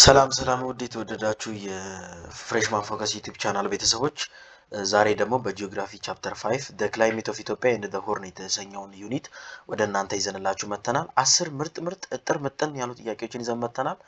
ሰላም ሰላም ውድ የተወደዳችሁ የፍሬሽማን ፎከስ ዩቲዩብ ቻናል ቤተሰቦች ዛሬ ደግሞ በጂኦግራፊ ቻፕተር 5 the climate of Ethiopia and the horn የተሰኘውን ዩኒት ወደ እናንተ ይዘንላችሁ መተናል። 10 ምርጥ እጥር ምጥን ያሉ ጥያቄዎችን ይዘን መተናል።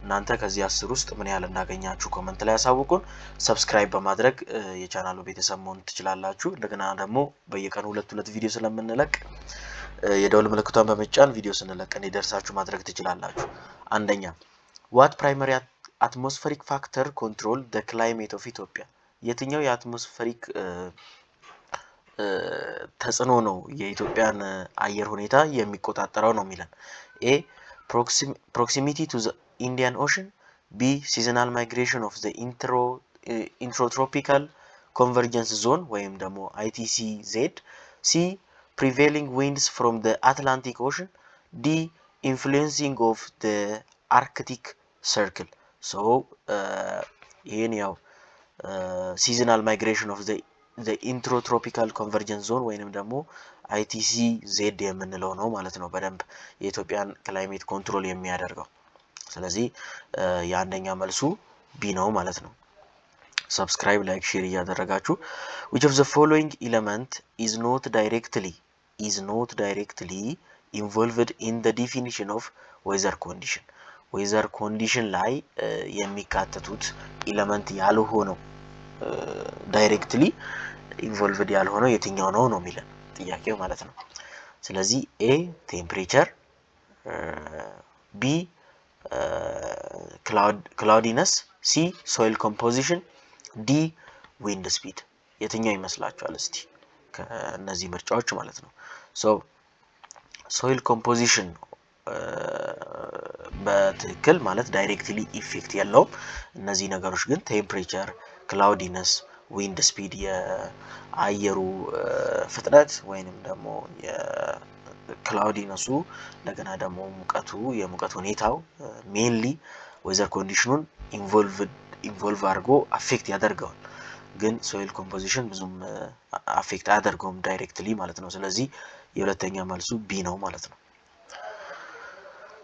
እናንተ ከዚህ 10 ውስጥ ምን ያህል እንዳገኛችሁ ኮመንት ላይ ያሳውቁን። ሰብስክራይብ በማድረግ የቻናሉ ቤተሰብ መሆን ትችላላችሁ። እንደገና ደግሞ በየቀኑ ሁለት ቪዲዮ ስለምንለቅ የደወል ምልክቷን በመጫን ቪዲዮ ስንለቅ እንዲደርሳችሁ ማድረግ ትችላላችሁ። አንደኛ What primary atmospheric factor control the climate of Ethiopia? የትኛው የአትሞስፌሪክ ተጽዕኖ ነው የኢትዮጵያን አየር ሁኔታ የሚቆጣጠረው ነው የሚለን። A. Proximity to the Indian Ocean. B. Seasonal migration of the intertropical convergence zone ወይም ደግሞ ITCZ. C. Prevailing winds from the Atlantic Ocean. D. Influencing of the Arctic Circle. So ይሄን ያው seasonal migration of the intertropical convergence zone ወይንም ደግሞ ITCZ የምንለው ነው ማለት ነው በደንብ የኢትዮጵያን ክላይሜት ኮንትሮል የሚያደርገው። ስለዚህ የአንደኛ መልሱ ቢ ነው ማለት ነው። ሰብስክራይብ ላይክ ሼር እያደረጋችሁ which of the following element is not directly involved in the definition of weather condition. ዌዘር ኮንዲሽን ላይ የሚካተቱት ኤሌመንት ያልሆነው ዳይሬክትሊ ኢንቮልቭድ ያልሆነው የትኛው ነው ነው የሚለን ጥያቄው ማለት ነው። ስለዚህ ኤ ቴምፕሬቸር፣ ቢ ክላውዲነስ፣ ሲ ሶይል ኮምፖዚሽን፣ ዲ ዊንድ ስፒድ። የትኛው ይመስላችኋል እስቲ ከነዚህ ምርጫዎች ማለት ነው። ሶ ሶይል ኮምፖዚሽን በትክክል ማለት ዳይሬክትሊ ኢፌክት የለውም። እነዚህ ነገሮች ግን ቴምፕሬቸር፣ ክላውዲነስ፣ ዊንድ ስፒድ የአየሩ ፍጥነት ወይንም ደግሞ የክላውዲነሱ እንደገና ደግሞ የሙቀት ሁኔታው ሜንሊ ዌዘር ኮንዲሽኑን ኢንቮልቭ አድርጎ አፌክት ያደርገዋል። ግን ሶይል ኮምፖዚሽን ብዙም አፌክት አያደርገውም ዳይሬክትሊ ማለት ነው። ስለዚህ የሁለተኛ መልሱ ቢ ነው ማለት ነው።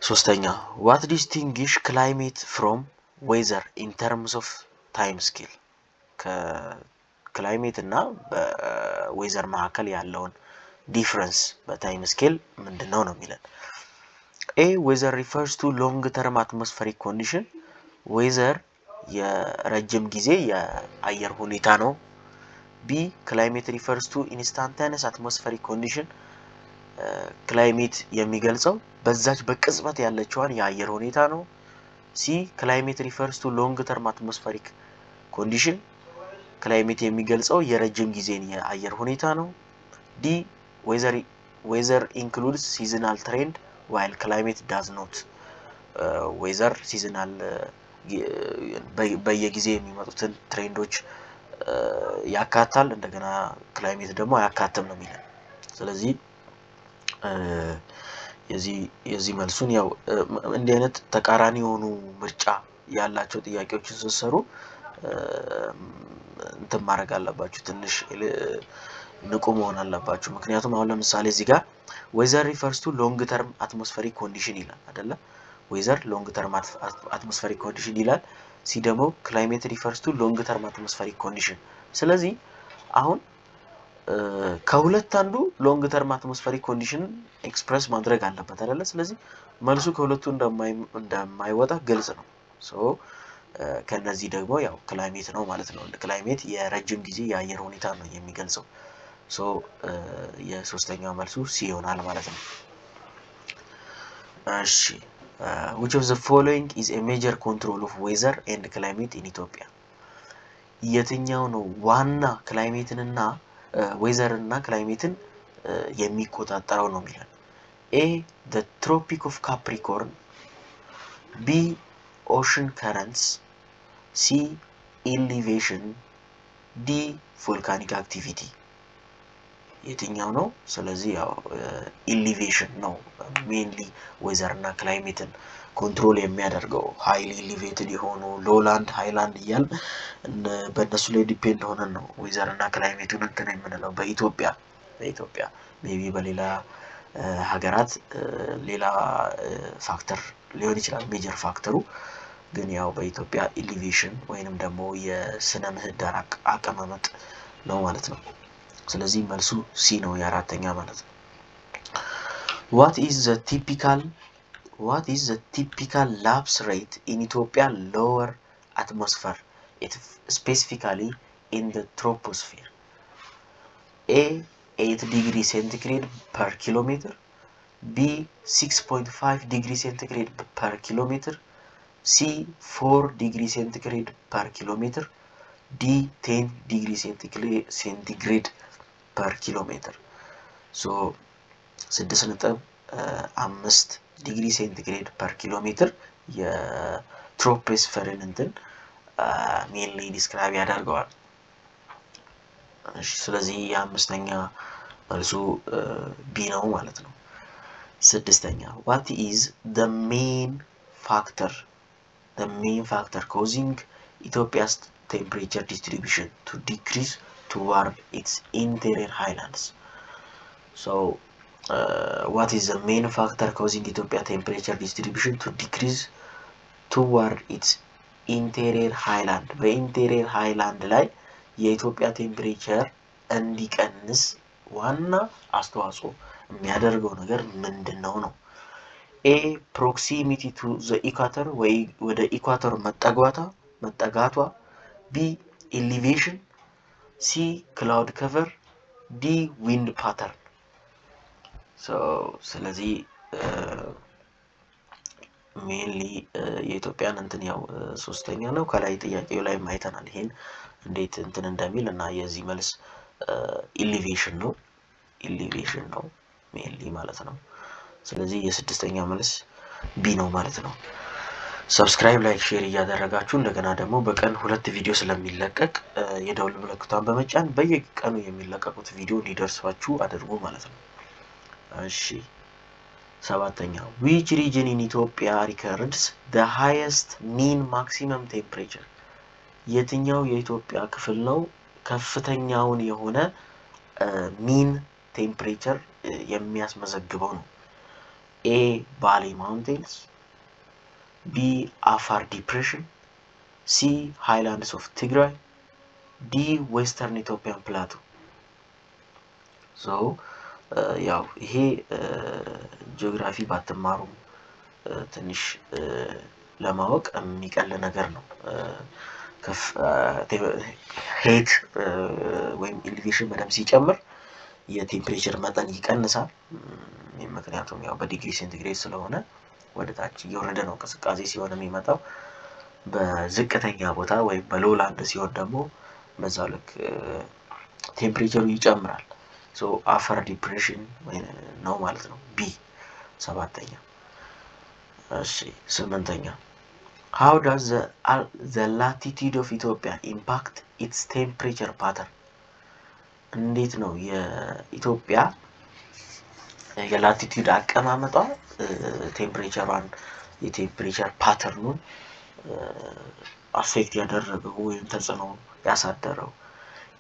ሶስተኛ what distinguish climate from weather in terms of time scale? ከክላይሜት እና በዌዘር መካከል ያለውን ዲፍረንስ በታይም ስኬል ምንድነው ነው የሚለን። ኤ weather refers to long term atmospheric condition. weather የረጅም ጊዜ የአየር ሁኔታ ነው። ቢ climate refers to instantaneous atmospheric condition. ክላይሜት የሚገልጸው በዛች በቅጽበት ያለችዋን የአየር ሁኔታ ነው። ሲ ክላይሜት ሪፈርስ ቱ ሎንግ ተርም አትሞስፌሪክ ኮንዲሽን። ክላይሜት የሚገልጸው የረጅም ጊዜን የአየር ሁኔታ ነው። ዲ ዌዘር ኢንክሉድስ ሲዝናል ትሬንድ ዋይል ክላይሜት ዳዝ ኖት። ዌዘር ሲዝናል በየጊዜ የሚመጡትን ትሬንዶች ያካታል፣ እንደገና ክላይሜት ደግሞ አያካትም ነው የሚለው። ስለዚህ የዚህ መልሱን ያው እንዲህ አይነት ተቃራኒ የሆኑ ምርጫ ያላቸው ጥያቄዎችን ስትሰሩ እንትን ማድረግ አለባችሁ፣ ትንሽ ንቁ መሆን አለባችሁ። ምክንያቱም አሁን ለምሳሌ እዚህ ጋር ዌዘር ሪፈርስ ቱ ሎንግ ተርም አትሞስፌሪክ ኮንዲሽን ይላል አይደለ? ዌዘር ሎንግ ተርም አትሞስፌሪክ ኮንዲሽን ይላል። ሲ ደግሞ ክላይሜት ሪፈርስ ቱ ሎንግ ተርም አትሞስፌሪክ ኮንዲሽን። ስለዚህ አሁን ከሁለት አንዱ ሎንግ ተርም አትሞስፌሪክ ኮንዲሽን ኤክስፕረስ ማድረግ አለበት አይደለ? ስለዚህ መልሱ ከሁለቱ እንደማይወጣ ግልጽ ነው። ሶ ከነዚህ ደግሞ ያው ክላይሜት ነው ማለት ነው። ክላይሜት የረጅም ጊዜ የአየር ሁኔታ ነው የሚገልጸው። ሶ የሶስተኛው መልሱ ሲ ይሆናል ማለት ነው። እሺ which of the following is a major control of weather and climate in Ethiopia? የትኛው ነው ዋና ክላይሜትንና ዌዘር እና ክላይሜትን የሚቆጣጠረው ነው የሚለን። ኤ the tropic of capricorn, ቢ ocean currents, ሲ elevation, ዲ volcanic activity። የትኛው ነው? ስለዚህ ያው elevation ነው ሜንሊ ዌዘር እና ክላይሜትን ኮንትሮል የሚያደርገው። ሃይሊ ኤሊቬትድ የሆኑ ሎላንድ ሃይላንድ እያል በእነሱ ላይ ዲፔንድ ሆነን ነው ዌዘር እና ክላይሜቱን እንትን የምንለው። በኢትዮጵያ ሜቢ በሌላ ሀገራት ሌላ ፋክተር ሊሆን ይችላል ሜጀር ፋክተሩ። ግን ያው በኢትዮጵያ ኤሊቬሽን ወይንም ደግሞ የስነ ምህዳር አቀማመጥ ነው ማለት ነው። ስለዚህ መልሱ ሲ ነው የአራተኛ ማለት ነው። what is the typical lapse rate in Ethiopia lower atmosphere, specifically in the troposphere? A 8 degree centigrade per kilometer, B 6.5 degree centigrade per kilometer, C 4 degree centigrade per kilometer, D 10 degree centigrade per kilometer. So 6.5 ዲግሪ ሴንቲግሬድ ፐር ኪሎ ሜትር የትሮፖስፌርን እንትን ሜንሊ ዲስክራይብ ያደርገዋል። እሺ ስለዚህ የአምስተኛ መልሱ ቢ ነው ማለት ነው። ስድስተኛ what is the main factor causing Ethiopia's temperature distribution to decrease toward its interior highlands? So what is the main factor causing Ethiopia temperature distribution to decrease toward its interior highland? በኢንቴሪየር ሃይላንድ ላይ የኢትዮጵያ ቴምፕሬቸር እንዲቀንስ ዋና አስተዋጽኦ የሚያደርገው ነገር ምንድነው ነው? ኤ ፕሮክሲሚቲ ቱ ዘ ኢኳተር ወይ ወደ ኢኳተር መጠጋቷ፣ ቢ ኤሊቬሽን፣ ሲ ክላውድ ከቨር፣ ዲ ዊንድ ፓተርን። ስለዚህ ሜንሊ የኢትዮጵያን እንትን ያው ሶስተኛ ነው። ከላይ ጥያቄው ላይ አይተናል ይሄን እንዴት እንትን እንደሚል እና የዚህ መልስ ኤሊቬሽን ነው ሜንሊ ማለት ነው። ስለዚህ የስድስተኛ መልስ ቢ ነው ማለት ነው። ሰብስክራይብ፣ ላይክ፣ ሼር እያደረጋችሁ እንደገና ደግሞ በቀን 2 ቪዲዮ ስለሚለቀቅ የደውል ምልክቷን በመጫን በየቀኑ የሚለቀቁት ቪዲዮ እንዲደርሳችሁ አድርጉ ማለት ነው። እሺ ሰባተኛ which region in Ethiopia records the highest mean maximum temperature? የትኛው የኢትዮጵያ ክፍል ነው ከፍተኛውን የሆነ ሚን ቴምፕሬቸር የሚያስመዘግበው ነው? ኤ ባሌ ማውንቴንስ፣ ቢ አፋር ዲፕሬሽን፣ ሲ ሃይላንድስ ኦፍ ትግራይ፣ ዲ ዌስተርን ኢትዮጵያን ፕላቶ። ያው ይሄ ጂኦግራፊ ባትማሩ ትንሽ ለማወቅ የሚቀል ነገር ነው። ሄት ወይም ኤሊቬሽን በደም ሲጨምር የቴምፕሬቸር መጠን ይቀንሳል። ምክንያቱም ያው በዲግሪ ሴንቲግሬድ ስለሆነ ወደ ታች እየወረደ ነው ቅዝቃዜ ሲሆን የሚመጣው። በዝቅተኛ ቦታ ወይም በሎላንድ ሲሆን ደግሞ በዛው ልክ ቴምፕሬቸሩ ይጨምራል። አፈር ዲፕሬሽን ነው ማለት ነው። ቢ ሰባተኛ። እሺ ስምንተኛ how does the latitude of Ethiopia impact its temperature pattern? እንዴት ነው የኢትዮጵያ የላቲቲዩድ አቀማመጧ ቴምፕሬቸሯን የቴምፕሬቸር ፓተርኑን አፌክት ያደረገው ወይም ተጽዕኖ ያሳደረው?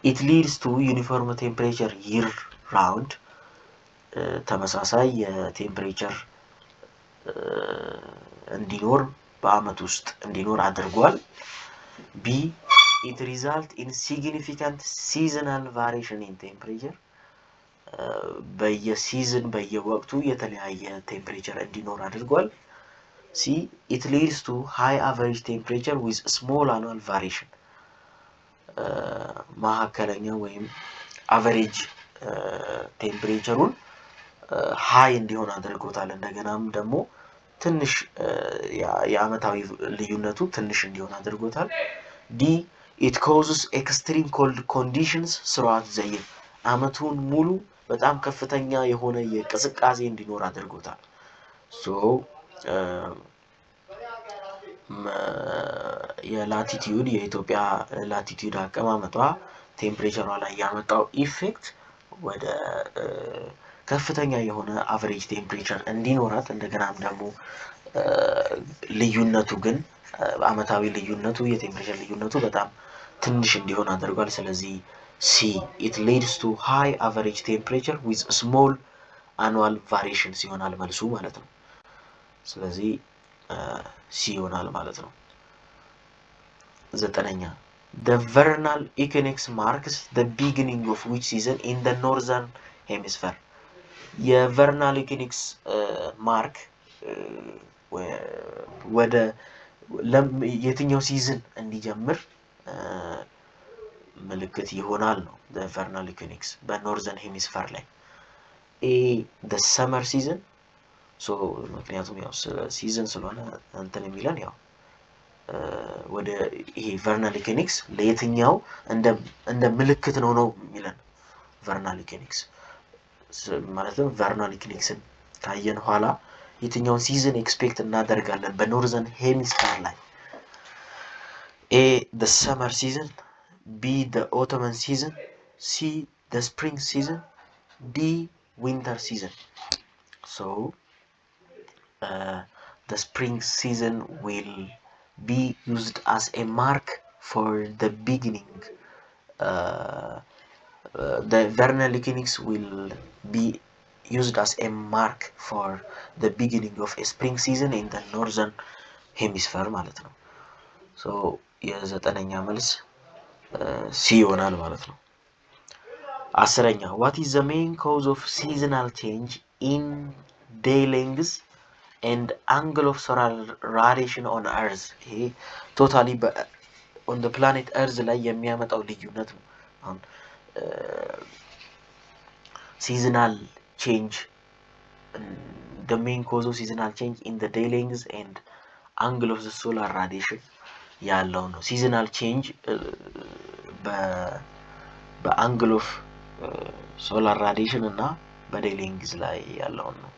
it leads to uniform temperature year round ተመሳሳይ የቴምፕሬቸር እንዲኖር በአመት ውስጥ እንዲኖር አድርጓል። ቢ it result in significant seasonal variation in temperature በየሲዝን በየወቅቱ የተለያየ ቴምፕሬቸር እንዲኖር አድርጓል። ሲ it leads to high average temperature with small annual variation ማዕከለኛ ወይም አቨሬጅ ቴምፕሬቸሩን ሃይ እንዲሆን አድርጎታል። እንደገናም ደግሞ ትንሽ የአመታዊ ልዩነቱ ትንሽ እንዲሆን አድርጎታል። ዲ it causes extreme cold conditions throughout the year አመቱን ሙሉ በጣም ከፍተኛ የሆነ የቅዝቃዜ እንዲኖር አድርጎታል። የላቲቲዩድ የኢትዮጵያ ላቲቲዩድ አቀማመጧ ቴምፕሬቸሯ ላይ ያመጣው ኢፌክት ወደ ከፍተኛ የሆነ አቨሬጅ ቴምፕሬቸር እንዲኖራት እንደገናም ደግሞ ልዩነቱ ግን አመታዊ ልዩነቱ የቴምፕሬቸር ልዩነቱ በጣም ትንሽ እንዲሆን አድርጓል። ስለዚህ ሲ it leads to high average temperature with small annual variations ይሆናል መልሱ ማለት ነው። ስለዚህ ሲ ይሆናል ማለት ነው። ዘጠነኛ the vernal equinox marks the beginning of which season in the northern hemisphere የቨርናል ኢኩኒክስ ማርክ ወደ የትኛው ሲዝን እንዲጀምር ምልክት ይሆናል ነው the vernal equinox በኖርዘርን ሄሚስፌር ላይ a the summer season so ምክንያቱም ያው ሲዝን ስለሆነ እንትን የሚለን ያው ወደ ይሄ vernal equinox ለየትኛው እንደ ምልክት ነው የሚለን vernal equinox ማለትም vernal equinoxን ካየን ኋላ የትኛውን ሲዝን ኤክስፔክት እናደርጋለን በኖርዘርን ሄሚስፌር ላይ a the summer season b the autumn season c the spring season d winter season so the spring season will be used as a mark for the beginning the vernal equinox will be used as a mark for the beginning of a spring season in the northern hemisphere ማለት ነው so የዘጠነኛ መልስ ሲ ይሆናል ማለት ነው አስረኛ what is the main cause of seasonal change in day length and angle of solar radiation on earth ይሄ ቶታሊ on the planet earth ላይ የሚያመጣው ልዩነት ነው አሁን seasonal change the main cause of seasonal change in the day length and angle of the solar radiation ያለው ነው seasonal change በangle of solar radiation እና በday length ላይ ያለው ነው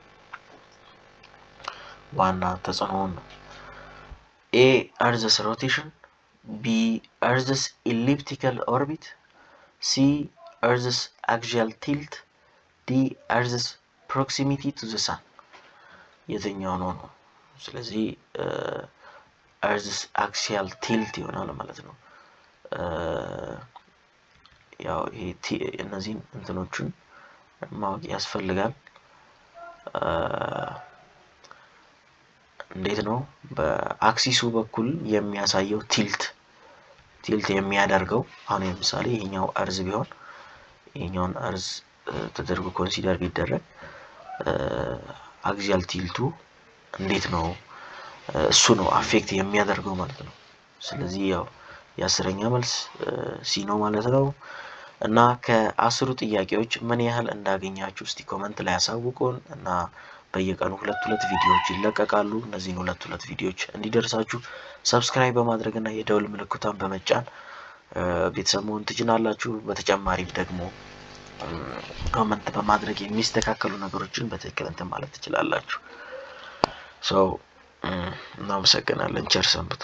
ዋና ተጽዕኖ ነው a earth's rotation b earth's elliptical orbit c earth's axial tilt d earth's proximity to the sun የትኛው ነው ስለዚህ earth's axial tilt ይሆናል ማለት ነው ያው ይሄ እነዚህ እንትኖችን ማወቅ ያስፈልጋል እንዴት ነው በአክሲሱ በኩል የሚያሳየው ቲልት የሚያደርገው አሁን ለምሳሌ ይሄኛው እርዝ ቢሆን ይሄኛውን እርዝ ተደርጎ ኮንሲደር ቢደረግ አክሲያል ቲልቱ እንዴት ነው እሱ ነው አፌክት የሚያደርገው ማለት ነው ስለዚህ ያው የአስረኛ መልስ ሲ ነው ማለት ነው እና ከ10 ጥያቄዎች ምን ያህል እንዳገኛችሁ እስቲ ኮሜንት ላይ አሳውቁን እና በየቀኑ ሁለት ቪዲዮዎች ይለቀቃሉ እነዚህን ሁለት ቪዲዮዎች እንዲደርሳችሁ ሰብስክራይብ በማድረግና የደውል ምልክቱን በመጫን ቤተሰብ መሆን ትችላላችሁ በተጨማሪም ደግሞ ኮሜንት በማድረግ የሚስተካከሉ ነገሮችን በትክክል እንትን ማለት ትችላላችሁ እናመሰግናለን ቸር ሰንብቱ